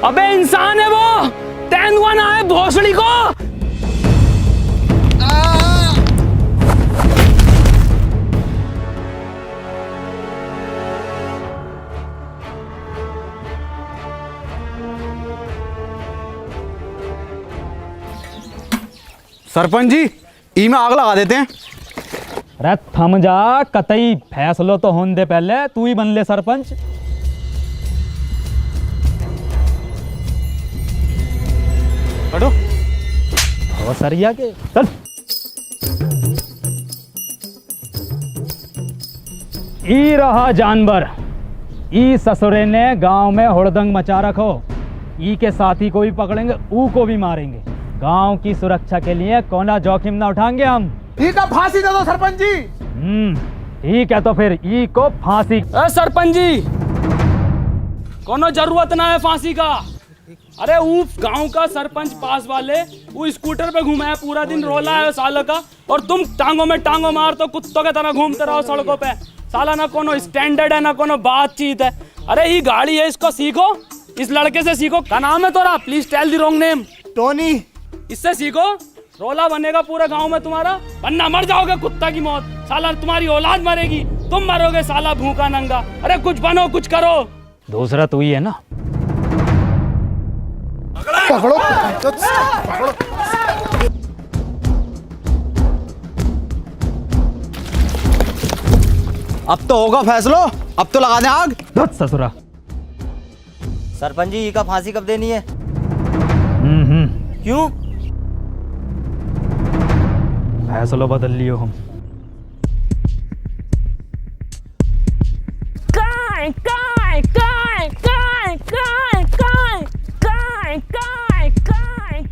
अबे इंसान है वो, तेंदुआ ना है भोसड़ी को। सरपंच जी, ई में आग लगा देते हैं। अरे थम जा, कतई फैसलो तो होने दे, पहले तू ही बन ले सरपंच। हटो। और सरिया के चल। ई रहा जानवर, ई ससुरे ने गांव में हुड़दंग मचा रखो। ई के साथी को भी पकड़ेंगे, ऊ को भी मारेंगे। गांव की सुरक्षा के लिए कोना जोखिम ना उठाएंगे हम। ठीक है, फांसी दे दो सरपंच जी। ठीक है, तो फिर ई को फांसी। सरपंच जी, कोनो जरूरत ना है फांसी का। अरे वो गांव का सरपंच पास वाले वो स्कूटर पे घूमा है, पूरा दिन रोला है सालों का, और तुम टांगों में टांगों मार तो कुत्तों के तरह घूमते रहो सड़कों पे। साला ना कोनो स्टैंडर्ड है ना कोनो बातचीत है। अरे ये गाड़ी है, इसको सीखो, इस लड़के से सीखो। क्या नाम है तोरा? Please tell the wrong name. Tony. इससे सीखो, रोला बनेगा पूरे गांव में तुम्हारा, वरना मर जाओगे कुत्ता की मौत। साला तुम्हारी औलाद मरेगी, तुम मरोगे साला भूखा नंगा। अरे कुछ बनो, कुछ करो। दूसरा तू ही है ना। पकड़ो, पकड़ो। अब तो होगा फैसलो, अब तो लगा दें आग। धत ससुरा। सरपंच जी का फांसी कब देनी है? क्यों? फैसला बदल लियो हम। काय काय काय काय काय काय काय काय काय।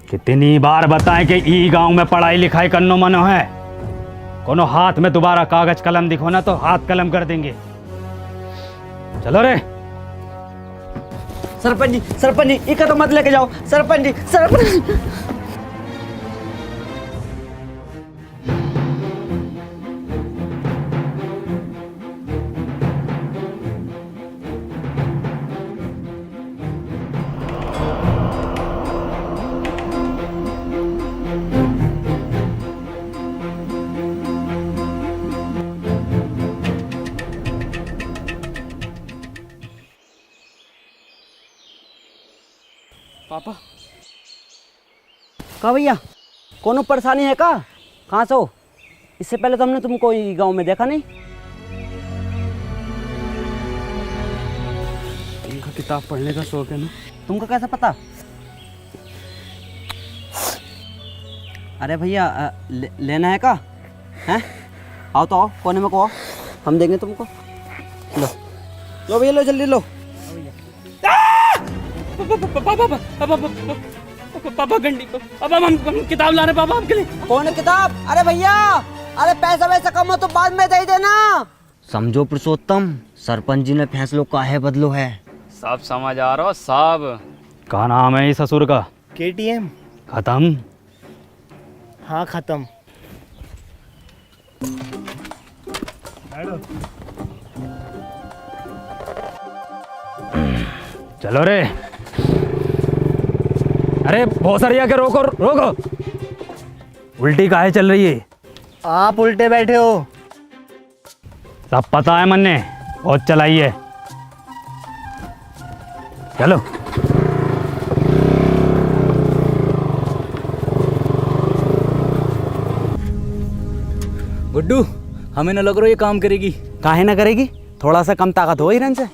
कितनी बार बताएं कि ई गांव में पढ़ाई लिखाई करनो मनो है। कोनो हाथ में दोबारा कागज कलम दिखो ना तो हाथ कलम कर देंगे। चलो रे। सरपंच जी इका तो मत लेके जाओ। सरपंच जी। पापा। कहा भैया, कोनो परेशानी है का? कहाँ से हो? इससे पहले तो हमने तुमको गांव में देखा नहीं। तुमको किताब पढ़ने का शौक है ना? तुमको कैसे पता? अरे भैया लेना है का? हैं? आओ तो आओ, कोने में को आओ, हम देंगे तुमको। लो भैया, लो जल्दी लो। पापा गंडी, पापा हम किताब ला रहे पापा आपके लिए। कौन किताब? अरे भैया, अरे पैसा वैसा कम हो तो बाद में दे देना। समझो पुरुषोत्तम, सरपंच जी ने फैसलो काहे बदलो है। सब समझ आ रहा सब। क्या नाम है इस ससुर का? KTM। खत्म। हाँ खत्म। चलो रे। अरे भोसरिया के रोको रोको। उल्टी काहे चल रही है? आप उल्टे बैठे हो। सब पता है मन्ने, बहुत चलाइए। चलो। गुड्डू, हमें न लग रहा ये काम करेगी। काहे ना करेगी, थोड़ा सा कम ताकत हो हिरन से।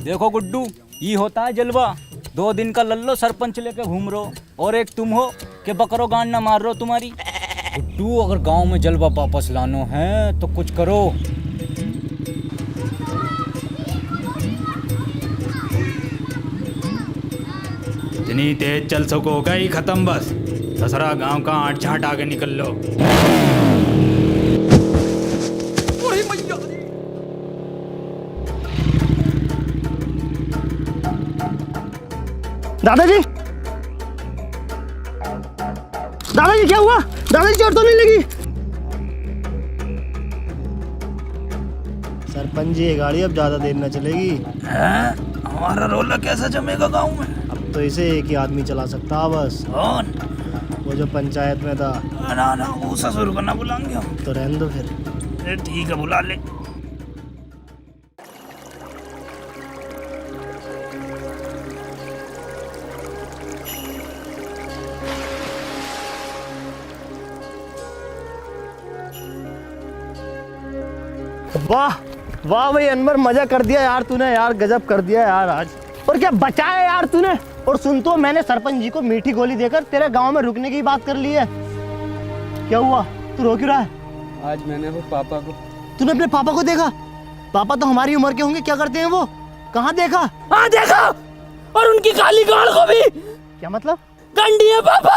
देखो गुड्डू, ये होता है जलवा। 2 दिन का लल्लो सरपंच लेके घूम रहो, और एक तुम हो कि बकरो गान ना मार रहो तुम्हारी। गुड्डू, अगर गांव में जलवा वापस लानो है तो कुछ करो। जितनी तेज चल सको गई खत्म बस। ससरा गांव का आठ झाट आगे निकल लो। दादाजी, दादाजी क्या हुआ? दादाजी चोट तो नहीं लगी? सरपंच जी, ये गाड़ी अब ज्यादा देर न चलेगी। हमारा रोला कैसा जमेगा गांव में? अब तो इसे एक ही आदमी चला सकता बस। कौन? वो जो पंचायत में था। ना ना, वो ससुर को ना बुलाएंगे हम। तो रहने दो फिर। ठीक है, बुला ले। वाह वाह भाई अनवर, मजा कर दिया यार तूने, यार गजब कर दिया यार आज। और क्या बचाया यार तूने। और सुन तो, मैंने सरपंच जी को मीठी गोली देकर तेरे गांव में रुकने की बात कर ली है। क्या हुआ, तू रो क्यों रहा है? आज मैंने वो पापा को। तूने अपने पापा को देखा? पापा तो हमारी उम्र के होंगे, क्या करते हैं वो? कहाँ देखा? हाँ देखा, और उनकी काली गाड़ को भी। क्या मतलब? गंडी है पापा,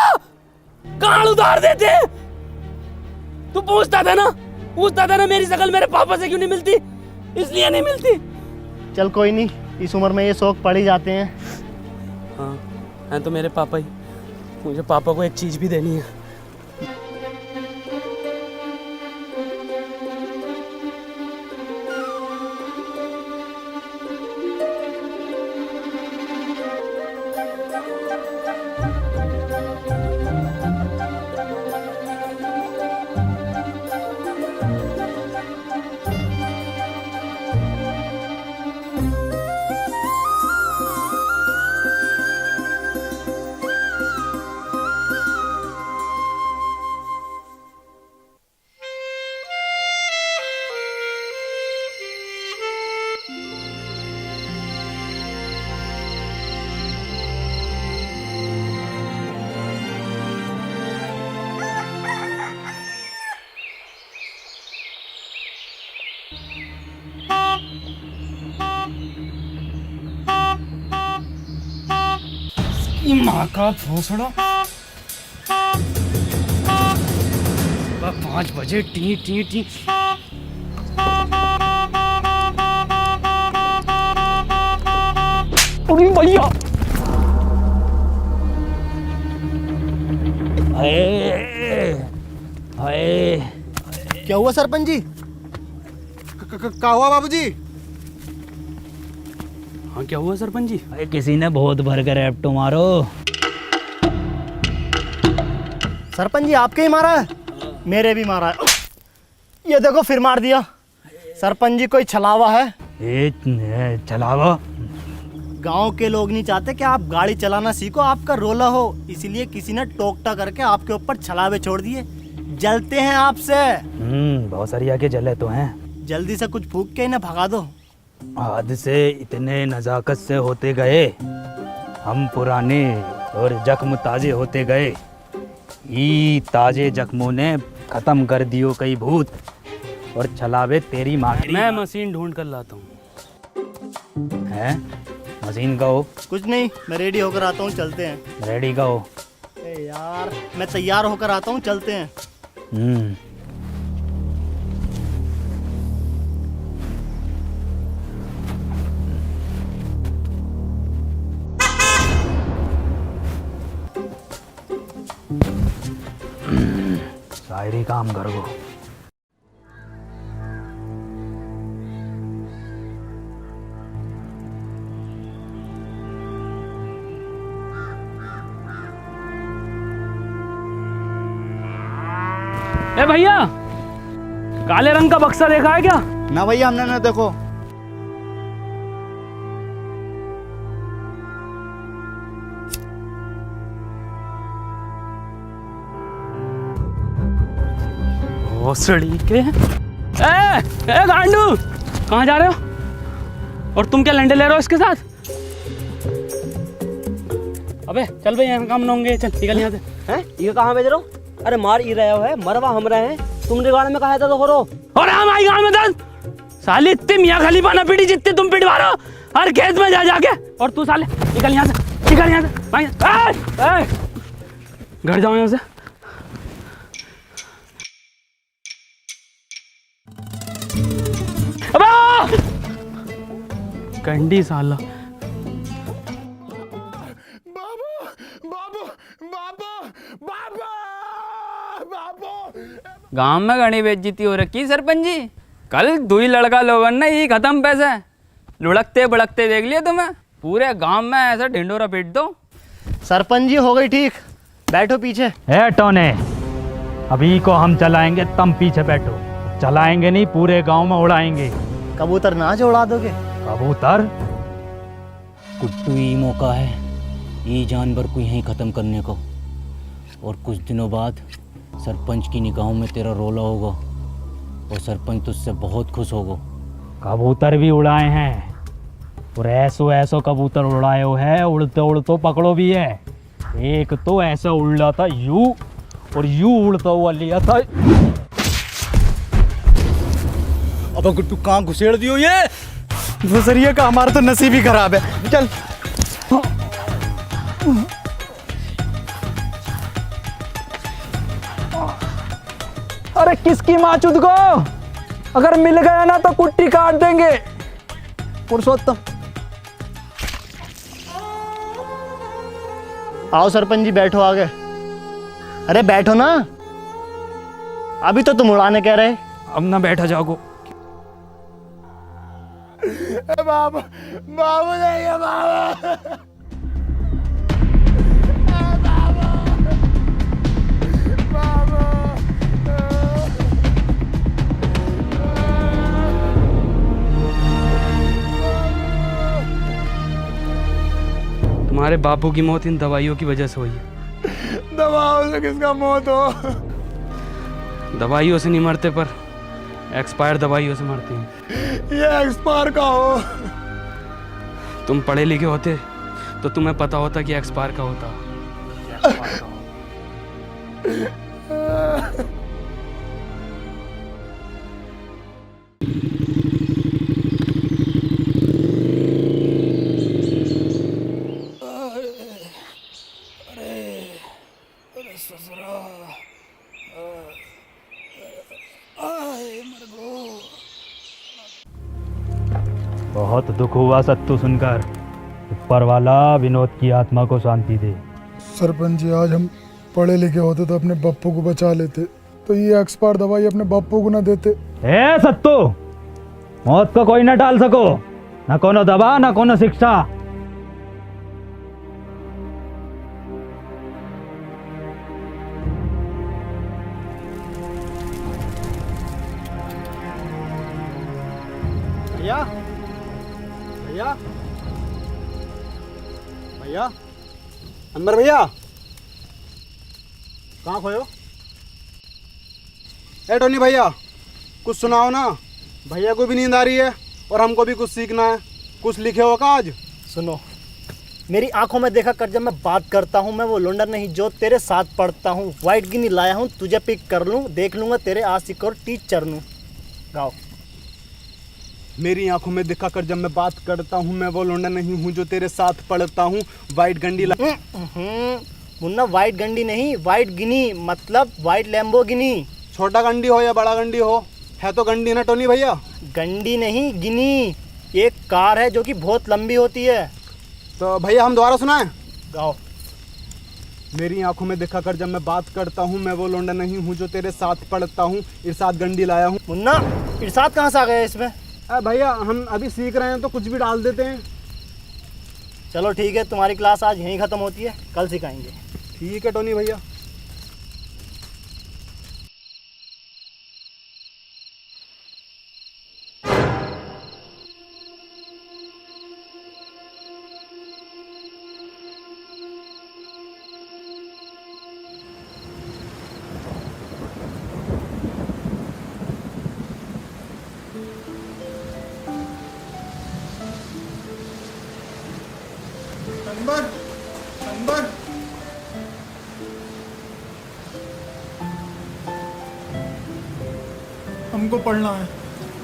गाड़ उतार देते हैं। तू पूछता था ना मेरी शक्ल मेरे पापा से क्यों नहीं मिलती? इसलिए नहीं मिलती। चल कोई नहीं, इस उम्र में ये शौक पड़ ही जाते हैं। हाँ, हैं तो मेरे पापा ही। मुझे पापा को एक चीज भी देनी है। माँ का भोसड़ा। 5 बजे टी टी टी। अरे भैया, क्या हुआ सरपंच जी? क्या हुआ बाबूजी? हाँ क्या हुआ सरपंच जी? अरे किसी ने बहुत भर कर रेप्टो मारो। सरपंच जी आपके ही मारा है? मेरे भी मारा है। ये देखो फिर मार दिया। सरपंच जी कोई छलावा है? चलावा? गांव के लोग नहीं चाहते कि आप गाड़ी चलाना सीखो, आपका रोला हो, इसलिए किसी ने टोकटा करके आपके ऊपर छलावे छोड़ दिए। जलते हैं आपसे। बहुत सरिया के जले तो हैं। जल्दी से कुछ फूक के इन्हें भगा दो। आज से इतने नजाकत से होते गए हम पुराने, और जख्म ताजे होते गए। ये ताजे जख्मों ने खत्म कर दियो कई भूत, और छलावे तेरी माँ की। मैं मशीन ढूंढ कर लाता हूँ। है मशीन का हो? कुछ नहीं, मैं रेडी होकर आता हूँ, चलते हैं। रेडी का हो? यार मैं तैयार होकर आता हूँ, चलते हैं। शायरी काम कर गो। ए भैया, काले रंग का बक्सा देखा है क्या? ना भैया, हमने ना देखो। भोसड़ी के। ए गांडू, कहाँ जा रहे हो? और तुम क्या लंडे ले रहे हो इसके साथ? अबे चल भाई, यहाँ काम न होंगे, चल निकल यहाँ से। हैं? ये कहाँ भेज रहे हो? अरे मार ही रहे हो है, मरवा हम रहे हैं। तुमने गाड़ में कहा था तो करो। और हम आई गाँव में दस साली इतनी मियाँ खलीफा ना पीटी जितनी तुम पिटवा रहे हो हर खेत में जा जाके। और तू साले निकल यहाँ से, निकल यहाँ से। घर जाओ यहाँ से। अबे! कंडी साला। गांव में घनी बेइज्जती हो रखी सरपंच जी। कल दुई लड़का लोगन ने ये खत्म पैसे लुढ़कते बड़कते देख लिया तुम्हें। पूरे गांव में ऐसा ढिंडोरा पीट दो। सरपंच जी हो गई ठीक, बैठो पीछे। ए टोने, अभी को हम चलाएंगे, तुम पीछे बैठो। चलाएंगे नहीं, पूरे गांव में उड़ाएंगे। कबूतर नाच उड़ा दोगे? कबूतर? कुट्टू ही मौका है ये जानवर को यहीं ख़त्म करने को। और कुछ दिनों बाद सरपंच की निगाहों में तेरा रोला होगा और सरपंच तुझसे बहुत खुश होगा। कबूतर भी उड़ाए हैं और ऐसो कबूतर उड़ाए हो है, उड़ते उड़ते पकड़ो भी है। एक तो ऐसा उड़ रहा था यूं और यूं उड़ता हुआ लिया था। अब गुट्टू कहाँ घुसेड़ दियो ये घुसरिए का, हमारा तो नसीब ही खराब है। चल अरे किसकी माचुद को, अगर मिल गया ना तो कुट्टी काट देंगे। पुरुषोत्तम आओ सरपंच जी बैठो आगे। अरे बैठो ना, अभी तो तुम उड़ाने कह रहे। अब ना बैठा जाओ। बाबू बाबू नहीं है बाबू। तुम्हारे बापू की मौत इन दवाइयों की वजह से हुई है। दवाओं से किसका मौत हो? दवाइयों से नहीं मरते, पर एक्सपायर दवाइयों से मरते हैं। ये एक्सपायर का हो। तुम पढ़े लिखे होते तो तुम्हें पता होता कि एक्सपायर का होता। बहुत दुख हुआ सत्तू सुनकर। ऊपर वाला विनोद की आत्मा को शांति दे। सरपंच जी, आज हम पढ़े लिखे होते तो अपने बप्पू को बचा लेते, तो ये एक्सपायर दवाई अपने बप्पू को ना देते। ए सत्तू, मौत को कोई ना टाल सको, ना कोनो दवा ना कोनो शिक्षा। भैया भैया भैया, अनवर भैया कहाँ खोयो? ए टोनी भैया, कुछ सुनाओ ना। भैया को भी नींद आ रही है और हमको भी कुछ सीखना है। कुछ लिखे हो का आज? सुनो, मेरी आंखों में देखा कर, जब मैं बात करता हूँ मैं वो लुंडर नहीं जो तेरे साथ पढ़ता हूँ। वाइट गिनी लाया हूँ, तुझे पिक कर लूँ, देख लूँगा तेरे आशिक और टीचर नू। गाओ। मेरी आंखों में दिखा कर जब मैं बात करता हूँ, मैं वो लौंडा नहीं हूँ जो तेरे साथ पढ़ता हूँ। वाइट गंडी मुन्ना, वाइट गंडी नहीं, वाइट गिनी, मतलब वाइट लैम्बोर्गिनी। छोटा गंडी हो या बड़ा गंडी हो, है तो गंडी ना टोनी भैया। गंडी नहीं, गिनी एक कार है जो कि बहुत लंबी होती है। तो भैया हम दोबारा सुनाएं? गाओ। मेरी आंखों में दिखा कर जब मैं बात करता हूँ, मैं वो लौंडा नहीं हूँ जो तेरे साथ पढ़ता हूँ। इरशाद गंडी लाया हूँ। मुन्ना, इरशाद कहाँ से आ गया इसमें? भैया हम अभी सीख रहे हैं तो कुछ भी डाल देते हैं। चलो ठीक है, तुम्हारी क्लास आज यहीं ख़त्म होती है, कल सिखाएंगे। ठीक है टोनी भैया। अनवर, अनवर, हमको पढ़ना है।